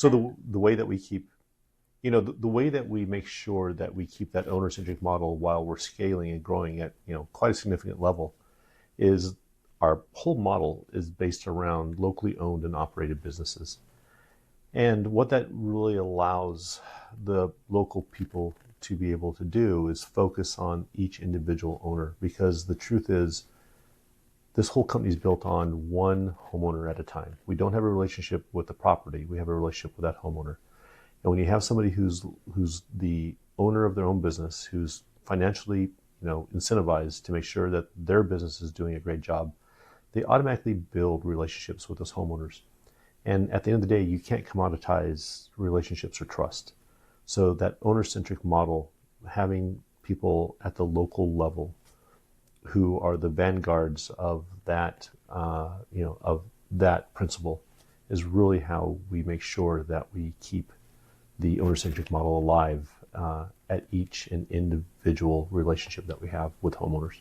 So the way that we keep, the way that we make sure that we keep that owner-centric model while we're scaling and growing at, quite a significant level is our whole model is based around locally owned and operated businesses. And what that really allows the local people to be able to do is focus on each individual owner, because the truth is this whole company is built on one homeowner at a time. We don't have a relationship with the property. We have a relationship with that homeowner. And when you have somebody who's the owner of their own business, who's financially, incentivized to make sure that their business is doing a great job, they automatically build relationships with those homeowners. And at the end of the day, you can't commoditize relationships or trust. So that owner-centric model, having people at the local level who are the vanguards of that, of that principle, is really how we make sure that we keep the owner-centric model alive at each and individual relationship that we have with homeowners.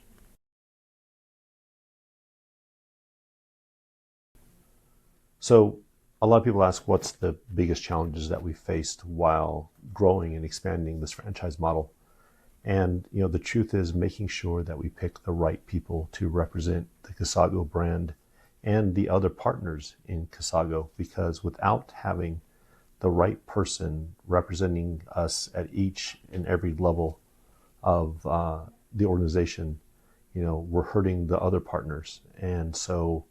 So a lot of people ask, what's the biggest challenges that we faced while growing and expanding this franchise model? And the truth is making sure that we pick the right people to represent the Casago brand and the other partners in Casago, because without having the right person representing us at each and every level of the organization, we're hurting the other partners. And so,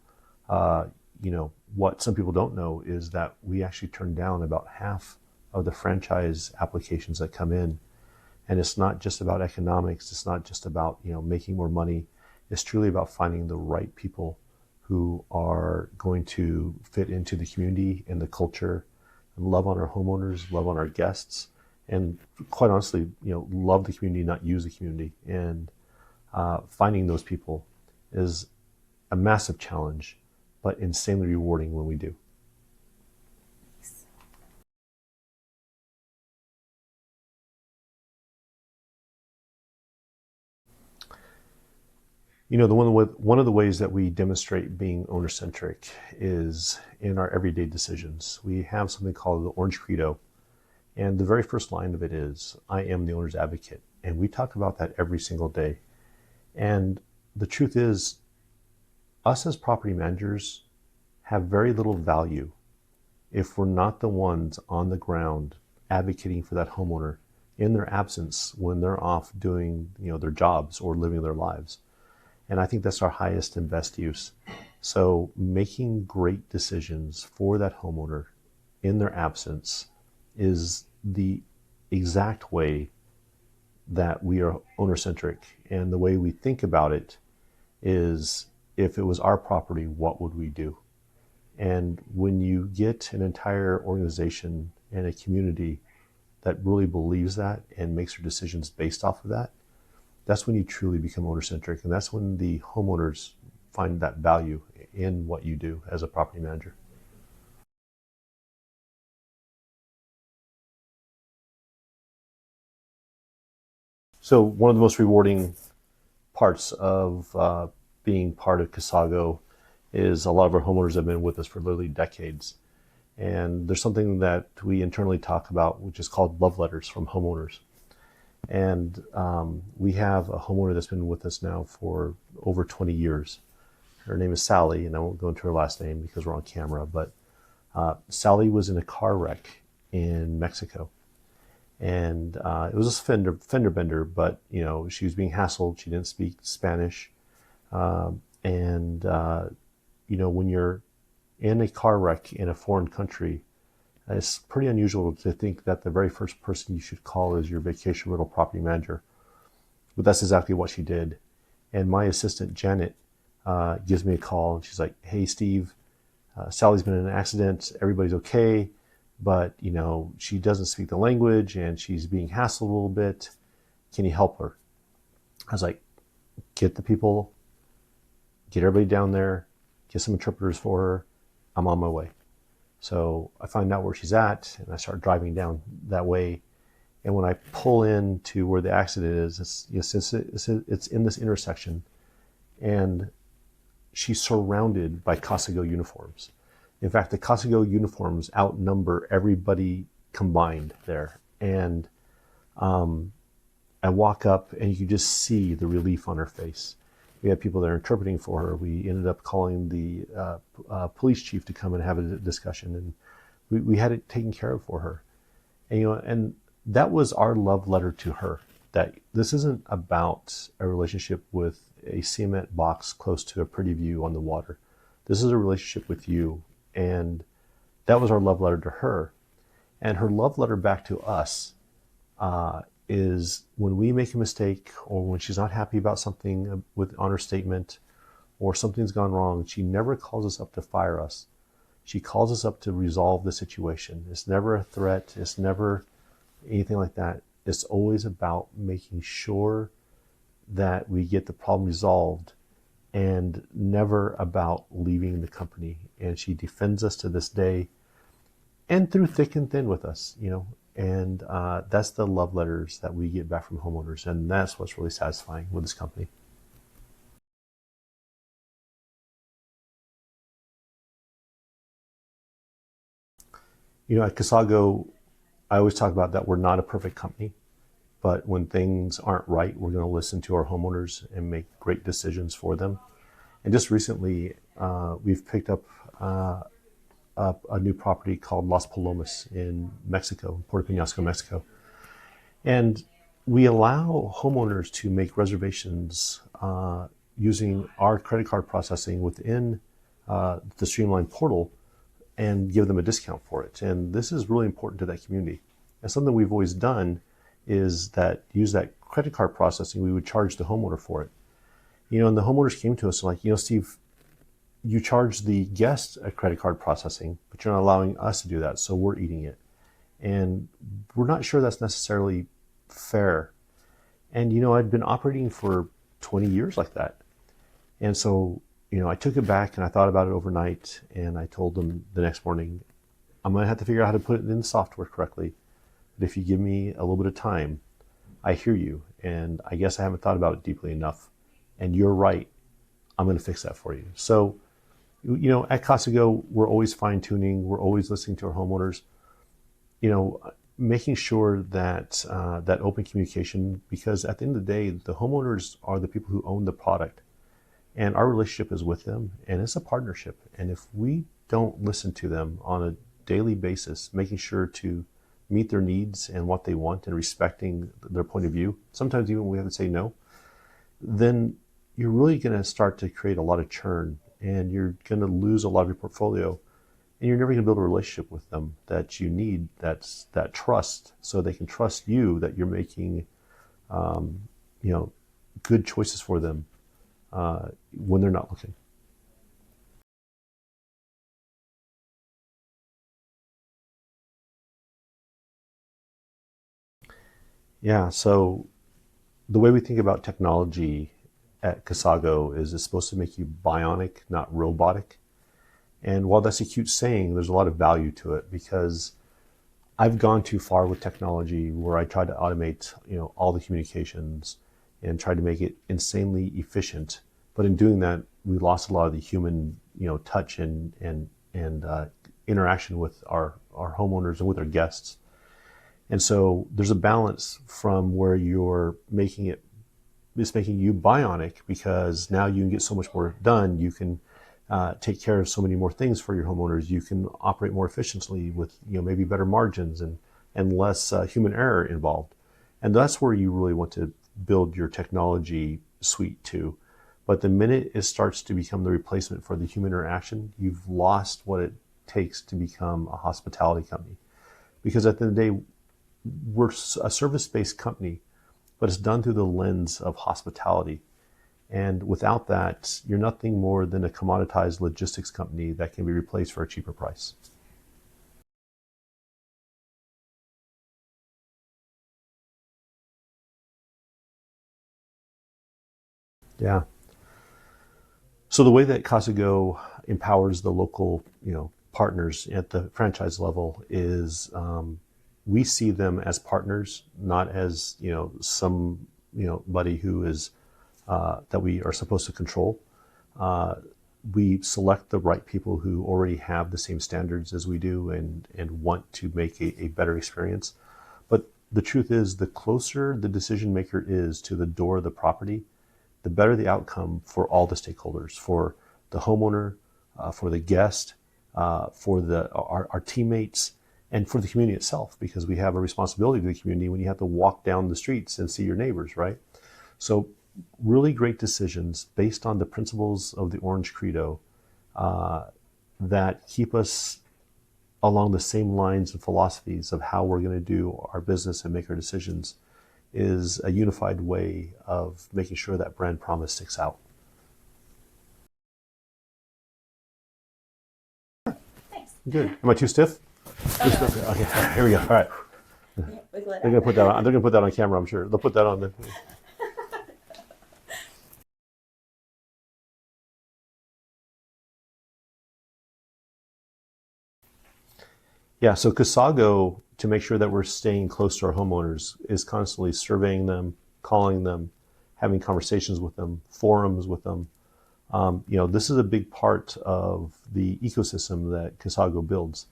what some people don't know is that we actually turn down about half of the franchise applications that come in. And it's not just about economics. It's not just about, making more money. It's truly about finding the right people who are going to fit into the community and the culture and love on our homeowners, love on our guests, and quite honestly, love the community, not use the community. And finding those people is a massive challenge, but insanely rewarding when we do. One of the ways that we demonstrate being owner-centric is in our everyday decisions. We have something called the Orange Credo, and the very first line of it is, "I am the owner's advocate." And we talk about that every single day. And the truth is, us as property managers have very little value if we're not the ones on the ground advocating for that homeowner in their absence when they're off doing their jobs or living their lives. And I think that's our highest and best use. So making great decisions for that homeowner in their absence is the exact way that we are owner-centric. And the way we think about it is, if it was our property, what would we do? And when you get an entire organization and a community that really believes that and makes their decisions based off of that, that's when you truly become owner-centric. And that's when the homeowners find that value in what you do as a property manager. So one of the most rewarding parts of being part of Casago is a lot of our homeowners have been with us for literally decades. And there's something that we internally talk about, which is called love letters from homeowners. And we have a homeowner that's been with us now for over 20 years. Her name is Sally, and I won't go into her last name because we're on camera, but Sally was in a car wreck in Mexico. And it was a fender bender, but she was being hassled. She didn't speak Spanish. When you're in a car wreck in a foreign country, it's pretty unusual to think that the very first person you should call is your vacation rental property manager. But that's exactly what she did. And my assistant, Janet, gives me a call, and she's like, "Hey, Steve, Sally's been in an accident. Everybody's okay, but, she doesn't speak the language, and she's being hassled a little bit. Can you help her?" I was like, "Get the people, get everybody down there, get some interpreters for her. I'm on my way." So I find out where she's at, and I start driving down that way. And when I pull in to where the accident is, it's in this intersection, and she's surrounded by Casago uniforms. In fact, the Casago uniforms outnumber everybody combined there. And I walk up and you can just see the relief on her face. We had people there interpreting for her. We ended up calling the police chief to come and have a discussion, and we had it taken care of for her. And, and that was our love letter to her, that this isn't about a relationship with a cement box close to a pretty view on the water. This is a relationship with you. And that was our love letter to her. And her love letter back to us is when we make a mistake, or when she's not happy about something on her statement, or something's gone wrong, she never calls us up to fire us. She calls us up to resolve the situation. It's never a threat. It's never anything like that. It's always about making sure that we get the problem resolved, and never about leaving the company. And she defends us to this day, and through thick and thin with us, and that's the love letters that we get back from homeowners. And that's what's really satisfying with this company. At Casago, I always talk about that we're not a perfect company, but when things aren't right, we're going to listen to our homeowners and make great decisions for them. And just recently, we've picked up a new property called Las Palomas in Mexico, Puerto Peñasco, Mexico. And we allow homeowners to make reservations using our credit card processing within the Streamline portal, and give them a discount for it. And this is really important to that community. And something we've always done is that use that credit card processing, we would charge the homeowner for it. And the homeowners came to us like, Steve, you charge the guest a credit card processing, but you're not allowing us to do that, so we're eating it. And we're not sure that's necessarily fair. And, I'd been operating for 20 years like that. And so, I took it back and I thought about it overnight, and I told them the next morning, I'm going to have to figure out how to put it in the software correctly. But if you give me a little bit of time, I hear you. And I guess I haven't thought about it deeply enough. And you're right. I'm going to fix that for you. So, at Casago, we're always fine tuning. We're always listening to our homeowners, making sure that that open communication, because at the end of the day, the homeowners are the people who own the product. And our relationship is with them, and it's a partnership. And if we don't listen to them on a daily basis, making sure to meet their needs and what they want and respecting their point of view, sometimes even we have to say no, then you're really going to start to create a lot of churn, and you're going to lose a lot of your portfolio, and you're never going to build a relationship with them that you need, that's that trust, so they can trust you that you're making good choices for them when they're not looking. Yeah, so the way we think about technology at Casago is it's supposed to make you bionic, not robotic. And while that's a cute saying, there's a lot of value to it, because I've gone too far with technology where I tried to automate, all the communications and tried to make it insanely efficient. But in doing that, we lost a lot of the human, touch and interaction with our homeowners and with our guests. And so there's a balance from where it's making you bionic, because now you can get so much more done. You can take care of so many more things for your homeowners. You can operate more efficiently with maybe better margins and less human error involved. And that's where you really want to build your technology suite to. But the minute it starts to become the replacement for the human interaction, you've lost what it takes to become a hospitality company. Because at the end of the day, we're a service-based company, but it's done through the lens of hospitality. And without that, you're nothing more than a commoditized logistics company that can be replaced for a cheaper price. Yeah. So the way that Casago empowers the local, partners at the franchise level is we see them as partners, not as somebody who is that we are supposed to control. we select the right people who already have the same standards as we do and want to make a better experience. But the truth is, the closer the decision maker is to the door of the property, the better the outcome for all the stakeholders, for the homeowner, for the guest, for our teammates, and for the community itself, because we have a responsibility to the community when you have to walk down the streets and see your neighbors, right? So really great decisions based on the principles of the Orange Credo that keep us along the same lines and philosophies of how we're going to do our business and make our decisions is a unified way of making sure that brand promise sticks out. Thanks. Good. Am I too stiff? Too stiff? Okay, here we go. All right. They're going to put that on. They're going to put that on camera, I'm sure. They'll put that on. Yeah, so Casago, to make sure that we're staying close to our homeowners, is constantly surveying them, calling them, having conversations with them, forums with them. This is a big part of the ecosystem that Casago builds.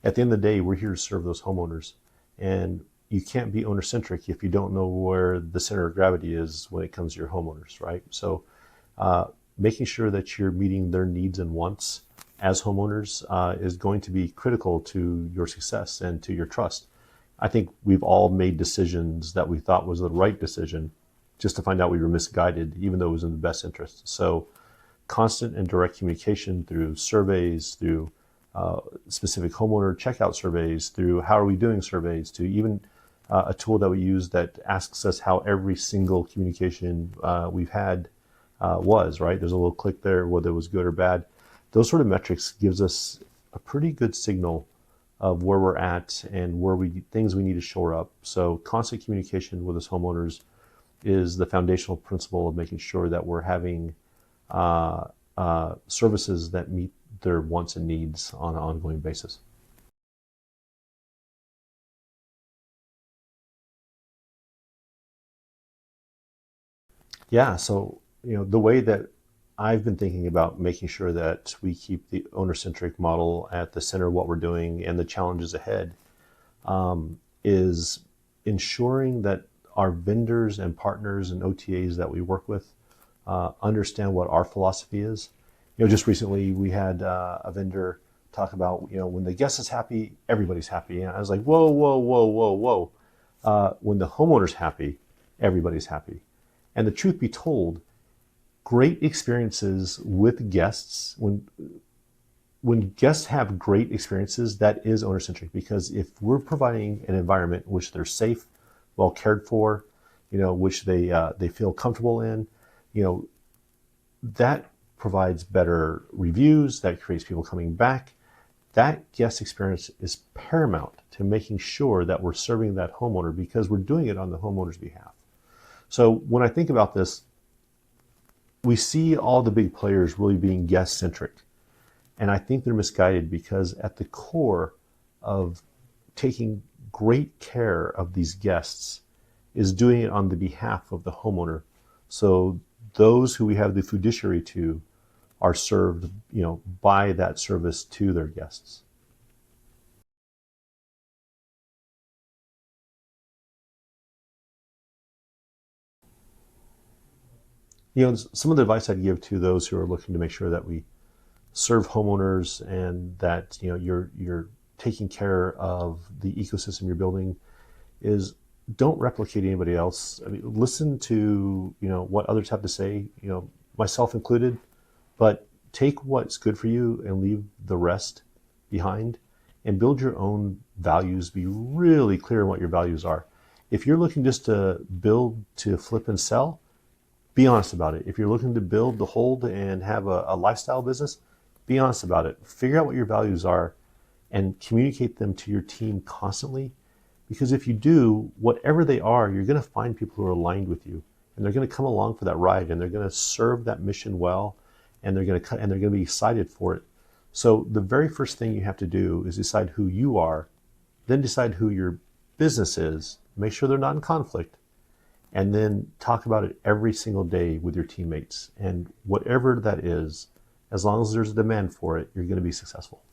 At the end of the day, we're here to serve those homeowners. And you can't be owner-centric if you don't know where the center of gravity is when it comes to your homeowners, right? So making sure that you're meeting their needs and wants as homeowners is going to be critical to your success and to your trust. I think we've all made decisions that we thought was the right decision just to find out we were misguided, even though it was in the best interest. So constant and direct communication through surveys, through specific homeowner checkout surveys, through how are we doing surveys, to even a tool that we use that asks us how every single communication we've had was, right? There's a little click there, whether it was good or bad. Those sort of metrics gives us a pretty good signal of where we're at and where things we need to shore up. So constant communication with us homeowners is the foundational principle of making sure that we're having services that meet their wants and needs on an ongoing basis. Yeah, so the way that I've been thinking about making sure that we keep the owner-centric model at the center of what we're doing and the challenges ahead is ensuring that our vendors and partners and OTAs that we work with understand what our philosophy is. Just recently we had a vendor talk about, when the guest is happy, everybody's happy. And I was like, whoa, whoa, whoa, whoa, whoa. When the homeowner's happy, everybody's happy. And the truth be told, great experiences with guests, when guests have great experiences, that is owner-centric, because if we're providing an environment in which they're safe, well cared for, which they feel comfortable in, that provides better reviews, that creates people coming back. That guest experience is paramount to making sure that we're serving that homeowner, because we're doing it on the homeowner's behalf. So when I think about this, we see all the big players really being guest-centric. And I think they're misguided, because at the core of taking great care of these guests is doing it on the behalf of the homeowner. So those who we have the fiduciary to are served, by that service to their guests. Some of the advice I'd give to those who are looking to make sure that we serve homeowners and that you're taking care of the ecosystem you're building is, don't replicate anybody else. I mean, listen to what others have to say, myself included, but take what's good for you and leave the rest behind, and build your own values. Be really clear on what your values are. If you're looking just to build to flip and sell, be honest about it. If you're looking to build to hold and have a lifestyle business, be honest about it. Figure out what your values are and communicate them to your team constantly. Because if you do, whatever they are, you're going to find people who are aligned with you, and they're going to come along for that ride, and they're going to serve that mission well, and they're going to be excited for it. So the very first thing you have to do is decide who you are, then decide who your business is, make sure they're not in conflict, and then talk about it every single day with your teammates. And whatever that is, As long as there's a demand for it, you're going to be successful.